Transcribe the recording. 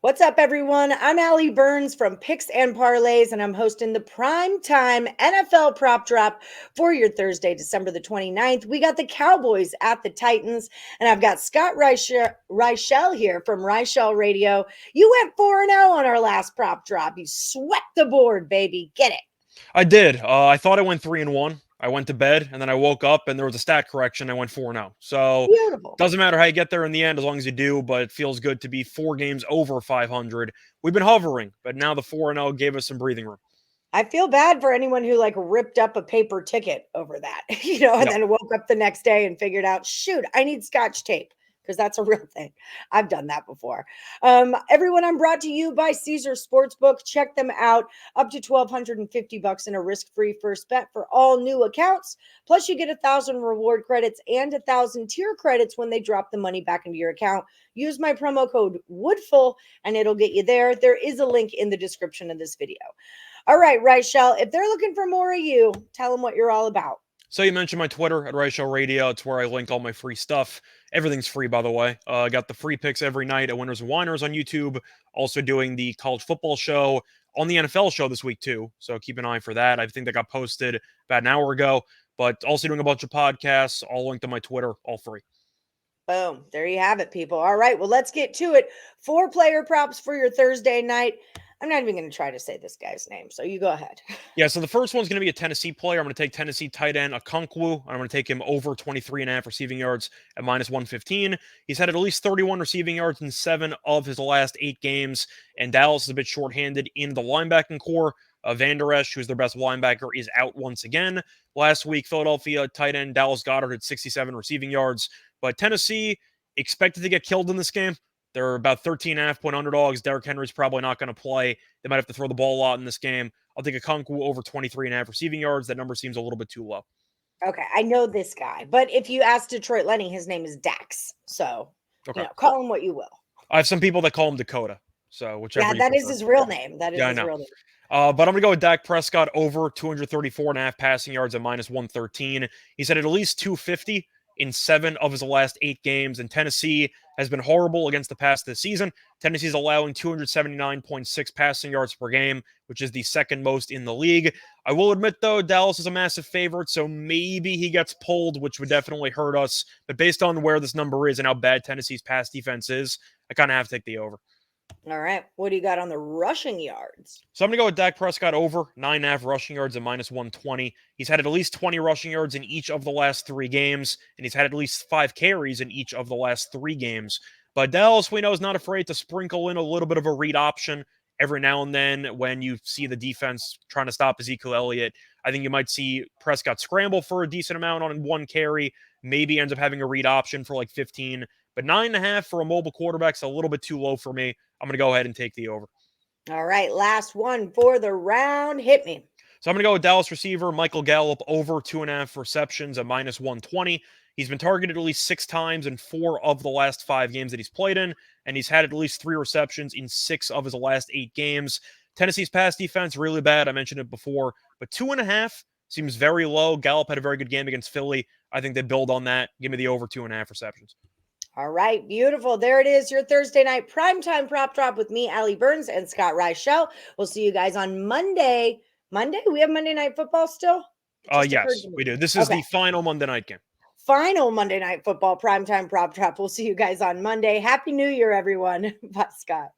What's up, everyone? I'm Allie Burns from Picks and Parlays, and I'm hosting the primetime NFL prop drop for your Thursday, December the 29th. We got the Cowboys at the Titans, and I've got Scott Reichel here from Reichel Radio. You went 4-0 on our last prop drop. You swept the board, baby. Get it. I did. I thought I went 3-1. I went to bed and then I woke up and there was a stat correction. I went 4-0. So Beautiful. doesn't matter how you get there in the end as long as you do, but it feels good to be 4 games over 500. We've been hovering, but now the 4-0 gave us some breathing room. I feel bad for anyone who ripped up a paper ticket over that, and then woke up the next day and figured out, shoot, I need Scotch tape. Because that's a real thing. I've done that before. Everyone, I'm brought to you by Caesar Sportsbook. Check them out. Up to $1,250 in a risk-free first bet for all new accounts. Plus, you get 1,000 reward credits and 1,000 tier credits when they drop the money back into your account. Use my promo code WOODFUL, and it'll get you there. There is a link in the description of this video. All right, Reichel, if they're looking for more of you, tell them what you're all about. So you mentioned my Twitter at Reichel Radio. It's where I link all my free stuff. Everything's free, by the way. I got the free picks every night at Winners and Winers on YouTube. Also doing the college football show on the NFL show this week, too. So keep an eye for that. I think that got posted about an hour ago. But also doing a bunch of podcasts, all linked on my Twitter, all free. Boom. There you have it, people. All right. Well, let's get to it. 4 player props for your Thursday night. I'm not even going to try to say this guy's name, so you go ahead. Yeah, so the first one's going to be a Tennessee player. I'm going to take Tennessee tight end Okonkwo. I'm going to take him over 23.5 receiving yards at -115. He's had at least 31 receiving yards in 7 of his last 8 games, and Dallas is a bit shorthanded in the linebacking core. Van Der Esch, who's their best linebacker, is out once again. Last week, Philadelphia tight end Dallas Goedert had 67 receiving yards, but Tennessee expected to get killed in this game. They're about 13.5-point underdogs. Derrick Henry's probably not going to play. They might have to throw the ball a lot in this game. I'll take Okonkwo over 23.5 receiving yards. That number seems a little bit too low. Okay, I know this guy, but if you ask Detroit Lenny, his name is Dax. So, call him what you will. I have some people that call him Dakota. So whichever. Yeah, that is his real name. That is his real name. But I'm going to go with Dak Prescott over 234.5 passing yards at -113. He's had at least 250 in 7 of his last 8 games, and Tennessee has been horrible against the pass this season. Tennessee's allowing 279.6 passing yards per game, which is the second most in the league. I will admit, though, Dallas is a massive favorite, so maybe he gets pulled, which would definitely hurt us. But based on where this number is and how bad Tennessee's pass defense is, I kind of have to take the over. All right. What do you got on the rushing yards? So I'm going to go with Dak Prescott over 9.5 rushing yards at -120. He's had at least 20 rushing yards in each of the last 3 games, and he's had at least 5 carries in each of the last 3 games. But Dallas, we know, is not afraid to sprinkle in a little bit of a read option every now and then when you see the defense trying to stop Ezekiel Elliott. I think you might see Prescott scramble for a decent amount on 1 carry, maybe ends up having a read option for 15. But 9.5 for a mobile quarterback's a little bit too low for me. I'm going to go ahead and take the over. All right, last one for the round. Hit me. So I'm going to go with Dallas receiver Michael Gallup over 2.5 receptions at -120. He's been targeted at least 6 times in 4 of the last 5 games that he's played in, and he's had at least 3 receptions in 6 of his last 8 games. Tennessee's pass defense, really bad. I mentioned it before, but 2.5 seems very low. Gallup had a very good game against Philly. I think they build on that. Give me the over 2.5 receptions. All right, beautiful. There it is, your Thursday night primetime prop drop with me, Allie Burns, and Scott Reichel. We'll see you guys on Monday. Monday? We have Monday Night Football still? Yes, we do. This is the final Monday night game. Final Monday Night Football primetime prop drop. We'll see you guys on Monday. Happy New Year, everyone. Bye, Scott.